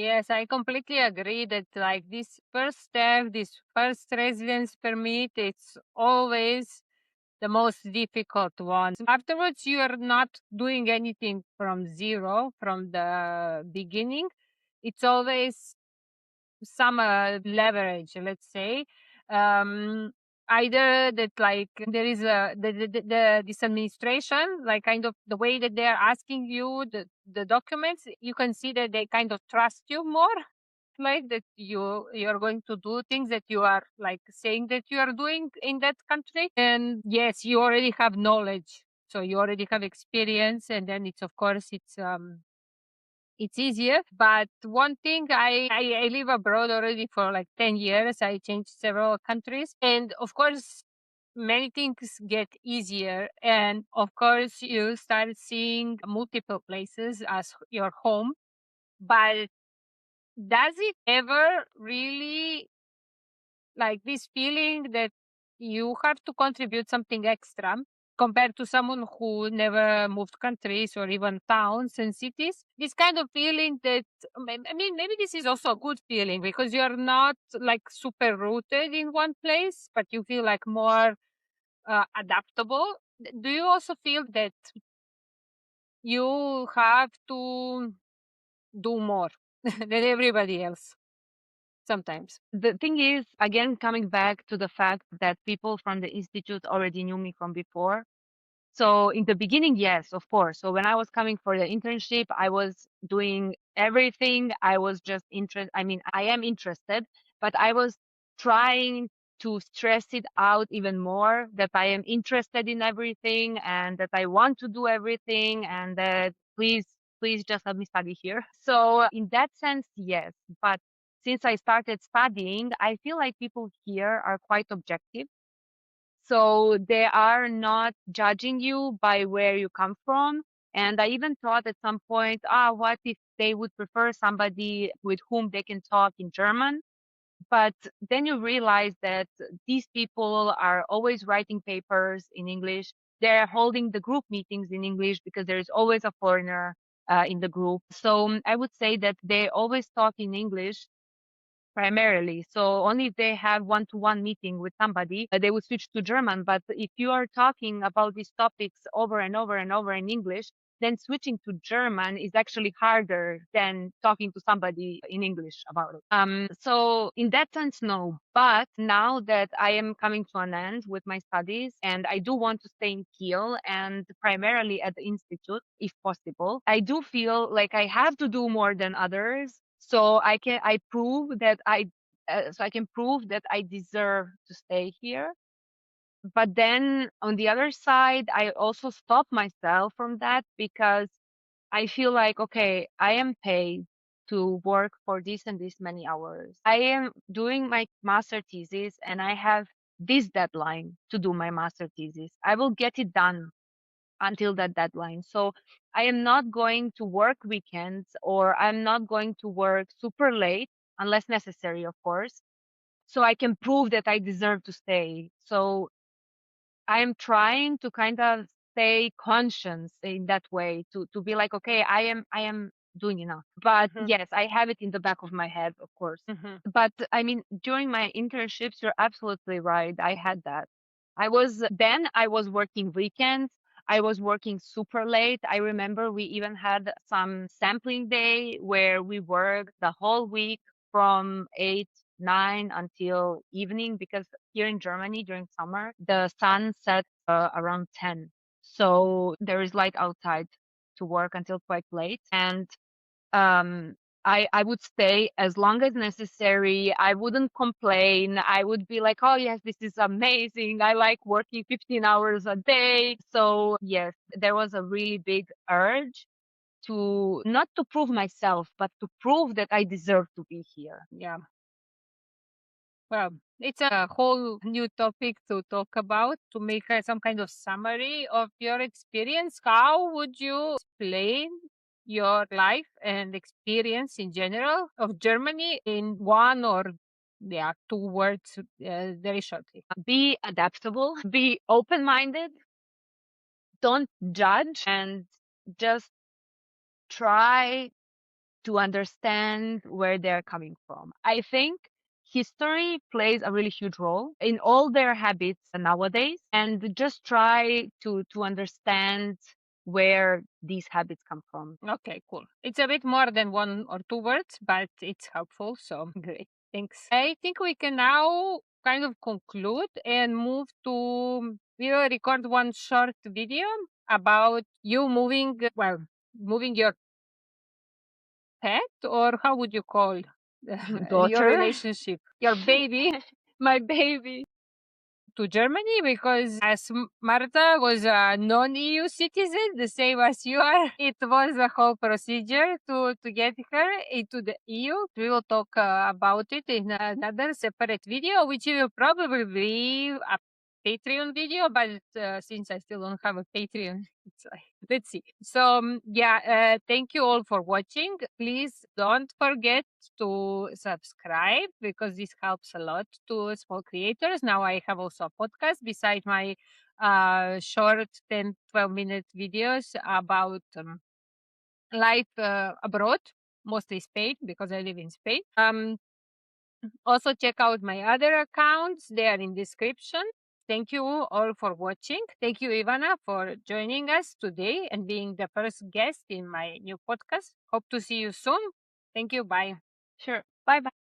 Yes, I completely agree that like this first step, this first residence permit, it's always the most difficult one. Afterwards, you are not doing anything from zero, from the beginning. It's always some leverage, let's say. Um, Either that like there is this administration, like kind of the way that they're asking you the documents, you can see that they kind of trust you more, like that you're going to do things that you are like saying that you are doing in that country. And yes, you already have knowledge, so you already have experience, and then it's of course it's easier. But one thing, I live abroad already for like 10 years. I changed several countries. And of course, many things get easier. And of course, you start seeing multiple places as your home. But does it ever really like this feeling that you have to contribute something extra compared to someone who never moved countries or even towns and cities? This kind of feeling that, I mean, maybe this is also a good feeling because you're not like super rooted in one place, but you feel like more adaptable. Do you also feel that you have to do more than everybody else sometimes? The thing is, again, coming back to the fact that people from the institute already knew me from before. So in the beginning, yes, of course. So when I was coming for the internship, I was doing everything. I was just interested. I mean, I am interested, but I was trying to stress it out even more that I am interested in everything and that I want to do everything and that please just let me study here. So in that sense, yes. But since I started studying, I feel like people here are quite objective, so they are not judging you by where you come from. And I even thought at some point, what if they would prefer somebody with whom they can talk in German? But then you realize that these people are always writing papers in English. They're holding the group meetings in English because there's always a foreigner in the group. So I would say that they always talk in English primarily. So only if they have one-to-one meeting with somebody, they would switch to German. But if you are talking about these topics over and over and over in English, then switching to German is actually harder than talking to somebody in English about it. So in that sense, no. But now that I am coming to an end with my studies and I do want to stay in Kiel and primarily at the institute, if possible, I do feel like I have to do more than others. So I can prove that I deserve to stay here. But then on the other side, I also stop myself from that because I feel like, okay, I am paid to work for this and this many hours. I am doing my master thesis and I have this deadline to do my master thesis. I will get it done until that deadline. So I am not going to work weekends or I'm not going to work super late unless necessary, of course. So I can prove that I deserve to stay. So I'm trying to kind of stay conscious in that way to be like, okay, I am doing enough. But Mhm, yes, I have it in the back of my head, of course. mhm. But I mean, during my internships, you're absolutely right. I had that. I was working weekends. I was working super late. I remember we even had some sampling day where we worked the whole week from 8, 9 until evening because here in Germany during summer, the sun sets around 10. So there is light outside to work until quite late. And um, I would stay as long as necessary. I wouldn't complain. I would be like, oh, yes, this is amazing. I like working 15 hours a day. So, yes, there was a really big urge to not to prove myself, but to prove that I deserve to be here. Yeah. Well, it's a whole new topic to talk about. To make some kind of summary of your experience, how would you explain your life and experience in general of Germany in one or yeah, two words, very shortly? Be adaptable, be open minded, don't judge, and just try to understand where they're coming from. I think history plays a really huge role in all their habits nowadays, and just try to understand where these habits come from. Okay, cool. It's a bit more than 1 or 2 words, but it's helpful. So great. Thanks. I think we can now kind of conclude and move to, we will record one short video about you moving, well, moving your pet, or how would you call your Daughter. relationship, your baby, my baby, to Germany, because as Marta was a non-EU citizen, the same as you are, it was a whole procedure to get her into the EU. We will talk about it in another separate video, which will probably be a Patreon video, but since I still don't have a Patreon, it's like, let's see. So thank you all for watching. Please don't forget to subscribe, because this helps a lot to small creators. Now I have also a podcast beside my short 10-12 minute videos about life abroad, mostly Spain, because I live in Spain. Also check out my other accounts, they are in description. Thank you all for watching. Thank you, Ivana, for joining us today and being the first guest in my new podcast. Hope to see you soon. Thank you. Bye. Sure. Bye bye.